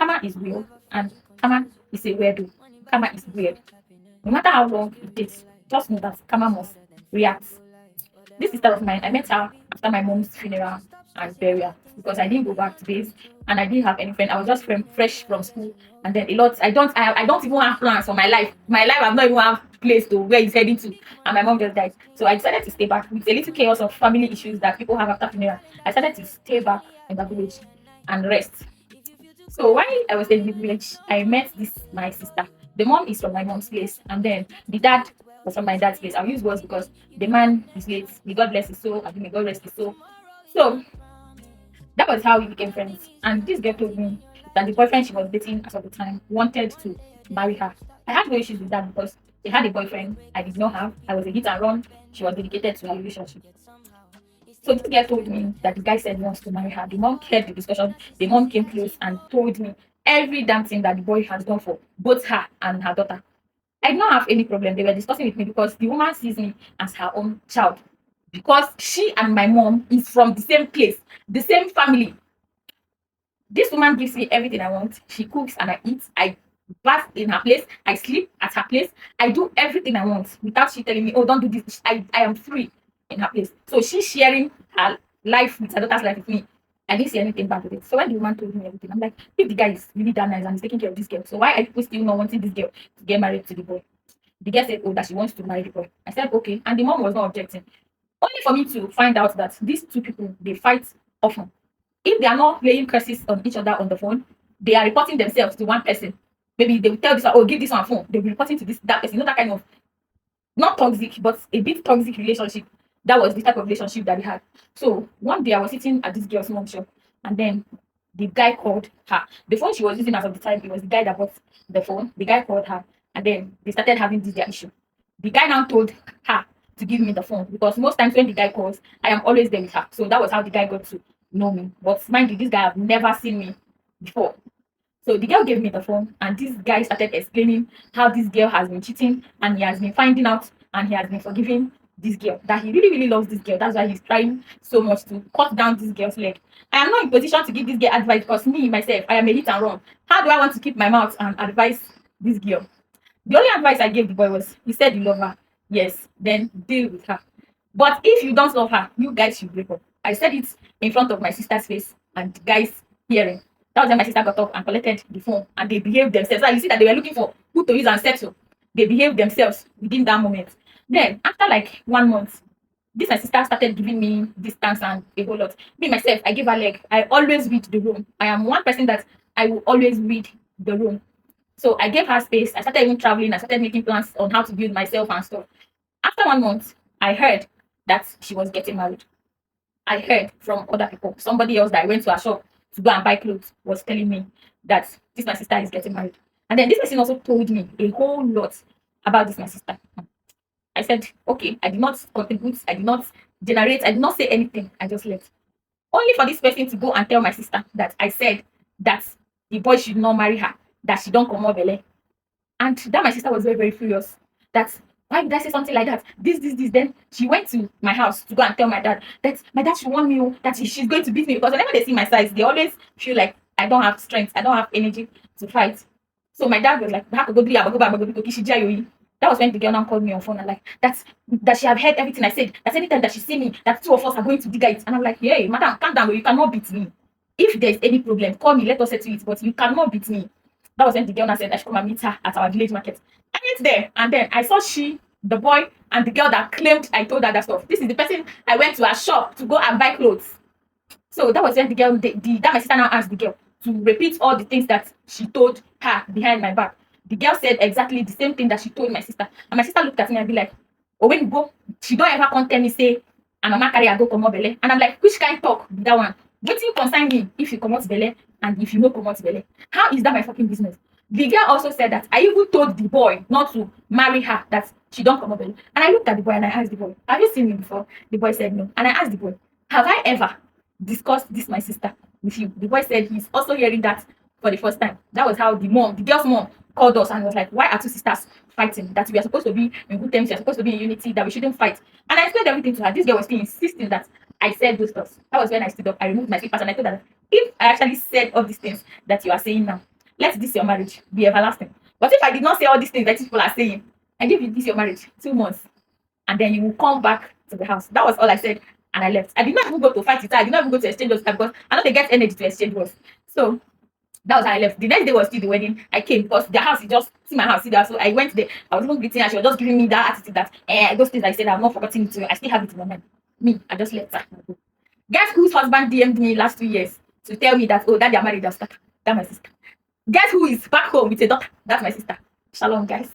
Karma is real and karma is a weirdo. Karma is weird. No matter how long it takes, just know that karma must react. This sister of mine, I met her after my mom's funeral and burial because I didn't go back to base and I didn't have any friend. I was just fresh from school, and then a lot. I don't even have plans for my life. My life, I've not even have place to where it's heading to, and my mom just died. So I decided to stay back with a little chaos of family issues that people have after funeral. I decided to stay back in the village and rest. So while I was in the village, I met this my sister. The mom is from my mom's place, and then the dad was from my dad's place. I'll use words because the man is late. May God bless his soul, and may God rest his soul. So that was how we became friends. And this girl told me that the boyfriend she was dating as of the time wanted to marry her. I had no issues with that because they had a boyfriend. I did not have. I was a hit and run. She was dedicated to her relationship. So this girl told me that the guy said he wants to marry her. The mom heard the discussion. The mom came close and told me every damn thing that the boy has done for both her and her daughter. I did not have any problem. They were discussing with me because the woman sees me as her own child. Because she and my mom is from the same place, the same family. This woman gives me everything I want. She cooks and I eat. I bath in her place. I sleep at her place. I do everything I want without she telling me, oh, don't do this. I am free in her place. So she's sharing her life with her daughter's life with me. I didn't see anything bad with it. So when the woman told me everything, I'm like, if the guy is really that nice and he's taking care of this girl, so why are people still not wanting this girl to get married to the boy? The girl said, oh, that she wants to marry the boy. I said, okay. And the mom was not objecting. Only for me to find out that these two people, they fight often. If they are not laying curses on each other on the phone, they are reporting themselves to one person. Maybe they will tell this one, oh, give this one a phone. They'll be reporting to that person. That kind of not toxic, but a bit toxic relationship. That was the type of relationship that they had. So one day I was sitting at this girl's mom shop, and then the guy called her. The phone she was using as of the time, it was the guy that bought the phone. The guy called her, and then they started having this their issue. The guy now told her to give me the phone because most times when the guy calls, I am always there with her. So that was how the guy got to know me. But mind you, this guy have never seen me before. So the girl gave me the phone, and this guy started explaining how this girl has been cheating, and he has been finding out, and he has been forgiving this girl. That he really, really loves this girl. That's why he's trying so much to cut down this girl's leg. I am not in position to give this girl advice because me myself, I am a hit and run. How do I want to keep my mouth and advise this girl? The only advice I gave the boy was, he said you love her. Yes, then deal with her. But if you don't love her, you guys should break up. I said it in front of my sister's face and the guys hearing. That was when my sister got up and collected the phone and they behaved themselves. So you see that they were looking for who to use and settle. They behaved themselves within that moment. Then, after like 1 month, this my sister started giving me distance and a whole lot. Me myself, I give her leg. I always read the room. I am one person that I will always read the room. So I gave her space. I started even traveling. I started making plans on how to build myself and stuff. After 1 month, I heard that she was getting married. I heard from other people. Somebody else that I went to her shop to go and buy clothes was telling me that this my sister is getting married. And then this person also told me a whole lot about this my sister. I said, okay, I did not contribute, I did not generate, I did not say anything. I just left. Only for this person to go and tell my sister that I said that the boy should not marry her, that she don't come out belle. And that my sister was very, very furious. That why did I say something like that? This. Then she went to my house to go and tell my dad that my dad should warn me that she's going to beat me because whenever they see my size, they always feel like I don't have strength, I don't have energy to fight. So my dad was like, that was when the girl now called me on phone and like that she have heard everything I said. That anytime that she see me, that two of us are going to dig it. And I'm like, hey, madam, calm down, you cannot beat me. If there's any problem, call me, let us settle it, but you cannot beat me. That was when the girl now said I should come and meet her at our village market. I went there and then I saw the boy, and the girl that claimed I told her that stuff. This is the person I went to her shop to go and buy clothes. So that was when the girl, that my sister now asked the girl to repeat all the things that she told her behind my back. The girl said exactly the same thing that she told my sister. And my sister looked at me and be like, oh, when you go, she don't ever come tell me, say, and mama carry her go come out belle. And I'm like, which kind talk be that one? Wetin concern me if you come out belle and if you no come out belle? How is that my fucking business? The girl also said that I even told the boy not to marry her, that she don't come out belle. And I looked at the boy and I asked the boy, have you seen me before? The boy said no. And I asked the boy, have I ever discussed this my sister with you? The boy said he's also hearing that for the first time. That was how the girl's mom called us and was like, why are two sisters fighting? That we are supposed to be in good terms, we are supposed to be in unity, that we shouldn't fight. And I explained everything to her. This girl was still insisting that I said those stuff. That was when I stood up, I removed my slippers and I told her that if I actually said all these things that you are saying now, let this your marriage be everlasting. But if I did not say all these things that people are saying, I give you this your marriage 2 months, and then you will come back to the house. That was all I said, and I left. I did not even go to fight with her. I did not even go to exchange words because I know they get energy to exchange words. So that was how I left. The next day was still the wedding. I came because their house is just see my house, see that. So I went there. I was even greeting her. She was just giving me that attitude that those things I said I've not forgotten it. I still have it in my mind. Me, I just left her. Guess whose husband DM'd me last 2 years to tell me that that they are married, that's my sister. Guess who is back home with a daughter? That's my sister. Shalom, guys.